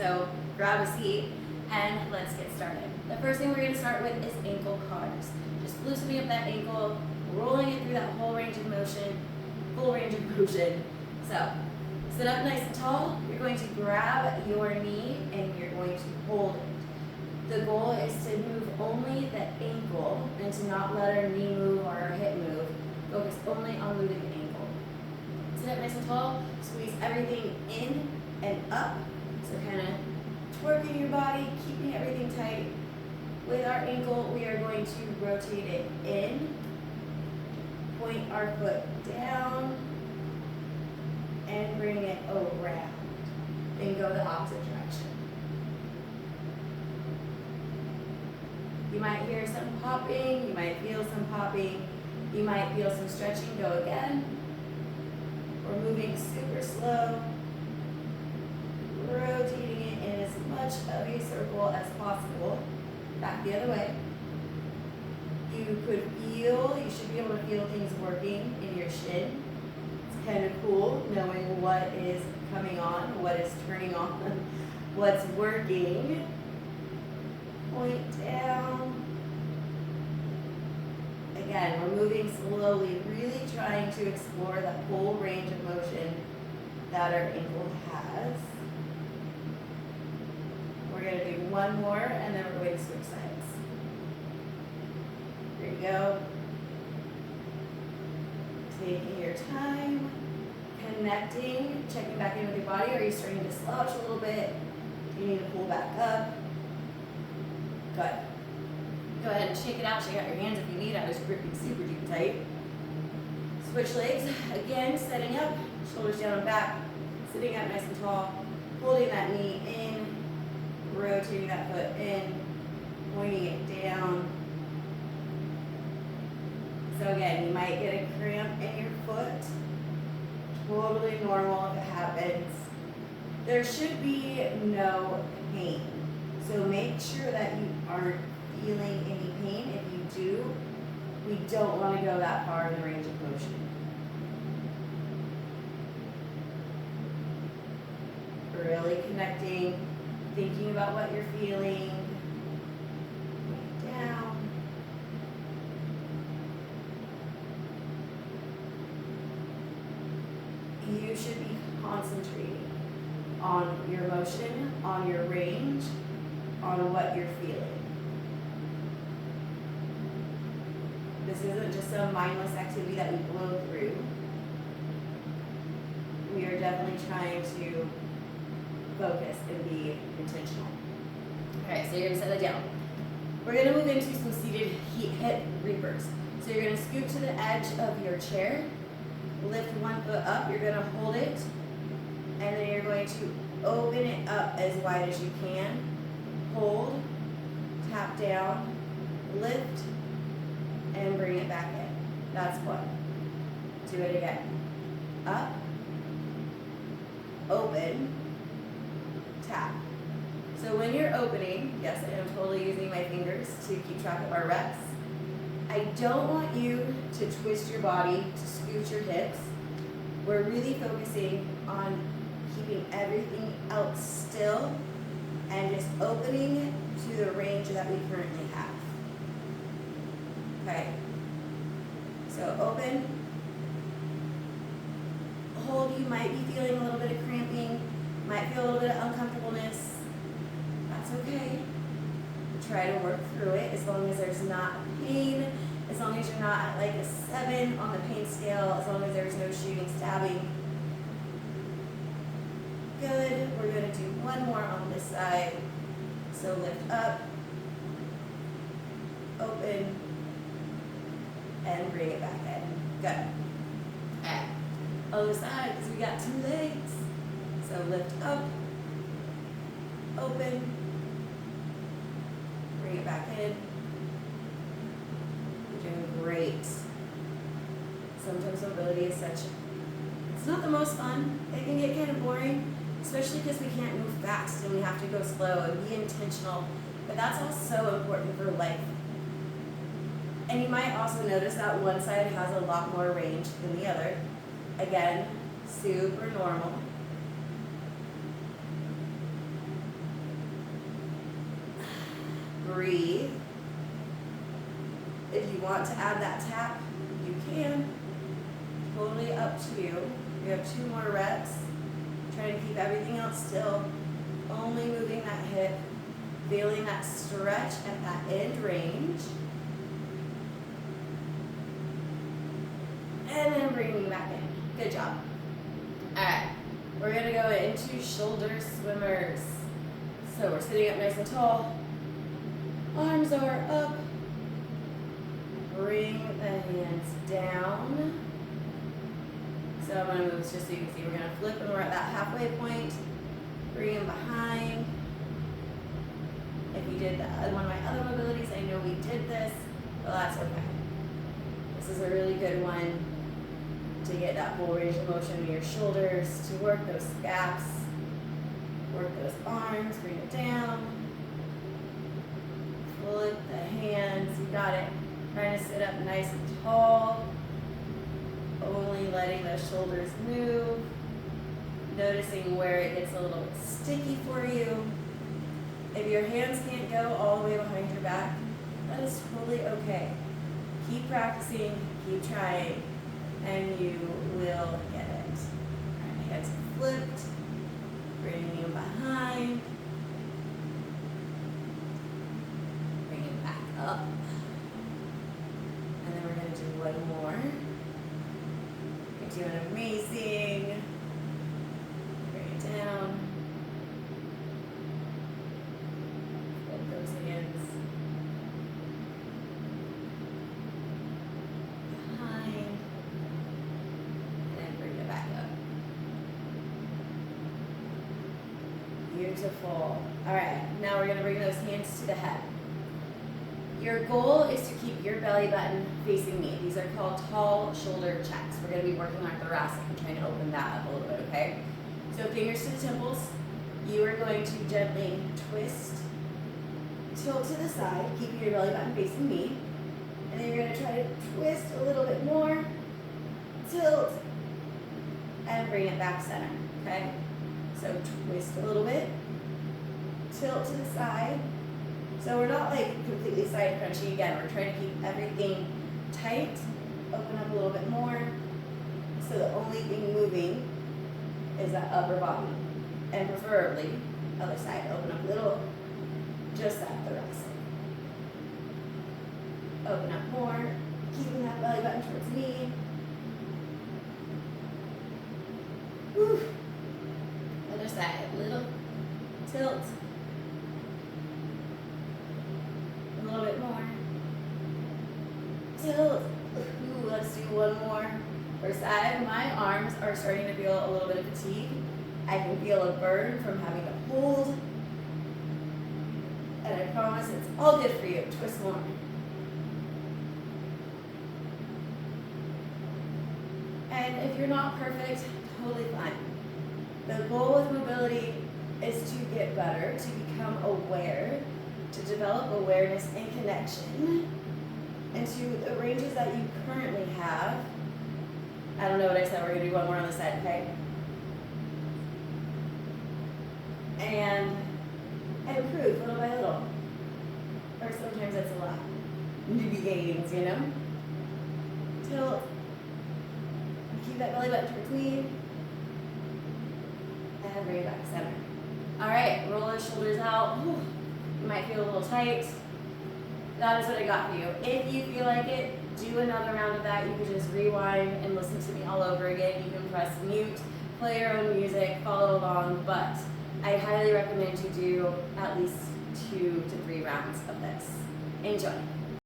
So grab a seat and let's get started. The first thing we're going to start with is ankle cars. Just loosening up that ankle, rolling it through that whole range of motion, full range of motion. So sit up nice and tall. You're going to grab your knee and you're going to hold it. The goal is to move only the ankle and to not let our knee move or our hip move. Focus only on moving the ankle. Sit up nice and tall. Squeeze everything in and up. So kind of twerking your body, keeping everything tight. With our ankle, we are going to rotate it in, point our foot down, and bring it around. Then go the opposite direction. You might hear some popping, you might feel some popping, you might feel some stretching. Go again. We're moving super slow, rotating it in as much of a circle as possible. Back the other way. You should be able to feel things working in your shin. It's kind of cool knowing what is coming on, what is turning on, what's working. Point down. Again, we're moving slowly, really trying to explore the whole range of motion that our ankle has. We're going to do one more and then we're going to switch sides. Here you go. Taking your time, connecting, checking back in with your body. Are you starting to slouch a little bit? Do you need to pull back up? Good. Go ahead and shake it out. Shake out your hands if you need. I was gripping super deep tight. Switch legs. Again, setting up, shoulders down and back, sitting up nice and tall, holding that knee in, rotating that foot in, pointing it down. So again, you might get a cramp in your foot. Totally normal if it happens. There should be no pain. So make sure that you aren't feeling any pain. If you do, we don't want to go that far in the range of motion. Really connecting, thinking about what you're feeling. Down. You should be concentrating on your motion, on your range, on what you're feeling. This isn't just a mindless activity that we blow through. We are definitely trying to focus and be intentional. Alright, so you're going to set it down. We're going to move into some seated hip reapers. So you're going to scoot to the edge of your chair, lift one foot up, you're going to hold it, and then you're going to open it up as wide as you can. Hold, tap down, lift, and bring it back in. That's one. Do it again. Up, open, tap. So when you're opening, yes, I am totally using my fingers to keep track of our reps. I don't want you to twist your body, to scoot your hips. We're really focusing on keeping everything else still and just opening to the range that we currently have. Okay. So open. Hold. You might be feeling a little bit of cramping, might feel a little bit of uncomfortableness. That's okay. Try to work through it as long as there's not pain, as long as you're not at like a 7 on the pain scale, as long as there's no shooting, stabbing. Good. We're going to do one more on this side. So lift up, open, and bring it back in. Good. Okay. Other side, because we got 2 legs. So lift up, open, bring it back in. You're doing great. Sometimes mobility is it's not the most fun. It can get kind of boring, especially because we can't move fast and we have to go slow and be intentional. But that's all so important for life. And you might also notice that one side has a lot more range than the other. Again, super normal. breathe. If you want to add that tap, you can. Totally up to you. We have 2 more reps. Trying to keep everything else still. Only moving that hip. Feeling that stretch at that end range. And then bringing back in. Good job. Alright. We're going to go into shoulder swimmers. So we're sitting up nice and tall. Arms are up. Bring the hands down. So I'm going to move just so you can see. We're going to flip and we're at that halfway point. Bring them behind. If you did one of my other mobilities, I know we did this, but that's okay. This is a really good one to get that full range of motion in your shoulders, to work those scaps, work those arms, bring it down. Flip the hands, you got it. Trying to sit up nice and tall. Only letting those shoulders move. Noticing where it gets a little bit sticky for you. If your hands can't go all the way behind your back, that is totally okay. Keep practicing, keep trying, and you will get it. Alright, hands flipped, bringing you behind, bring it back up, and then we're going to do one more. You're doing amazing. Bring it down. Flip those hands behind, and then bring it back up. Beautiful. All right, now we're going to bring those hands to the head. Your goal is to keep your belly button facing me. These are called tall shoulder checks. We're going to be working on thoracic and trying to open that up a little bit, okay? So fingers to the temples. You are going to gently twist, tilt to the side, keeping your belly button facing me. And then you're going to try to twist a little bit more, tilt, and bring it back center, okay? So twist a little bit, tilt to the side. So we're not like completely side crunchy again. We're trying to keep everything tight, open up a little bit more. So the only thing moving is that upper body. And preferably, other side, open up a little, just that thoracic. Open up more, keeping that belly button towards me. Whew. Other side, little tilt. A little bit more. Tilt. Ooh, let's do one more. First side, my arms are starting to feel a little bit of fatigue. I can feel a burn from having to hold. And I promise it's all good for you. Twist more. And if you're not perfect, totally fine. The goal with mobility is to get better, to become aware, to develop awareness and connection into the ranges that you currently have. I don't know what I said, we're going to do one more on the side, okay? And improve little by little. Or sometimes that's a lot. Newbie gains, you know? Tilt. Keep that belly button towards me. And bring it back to center. Alright, roll those shoulders out. Whew. You might feel a little tight. That is what I got for you. If you feel like it, do another round of that. You can just rewind and listen to me all over again. You can press mute, play your own music, follow along, but I highly recommend you do at least 2 to 3 rounds of this. Enjoy.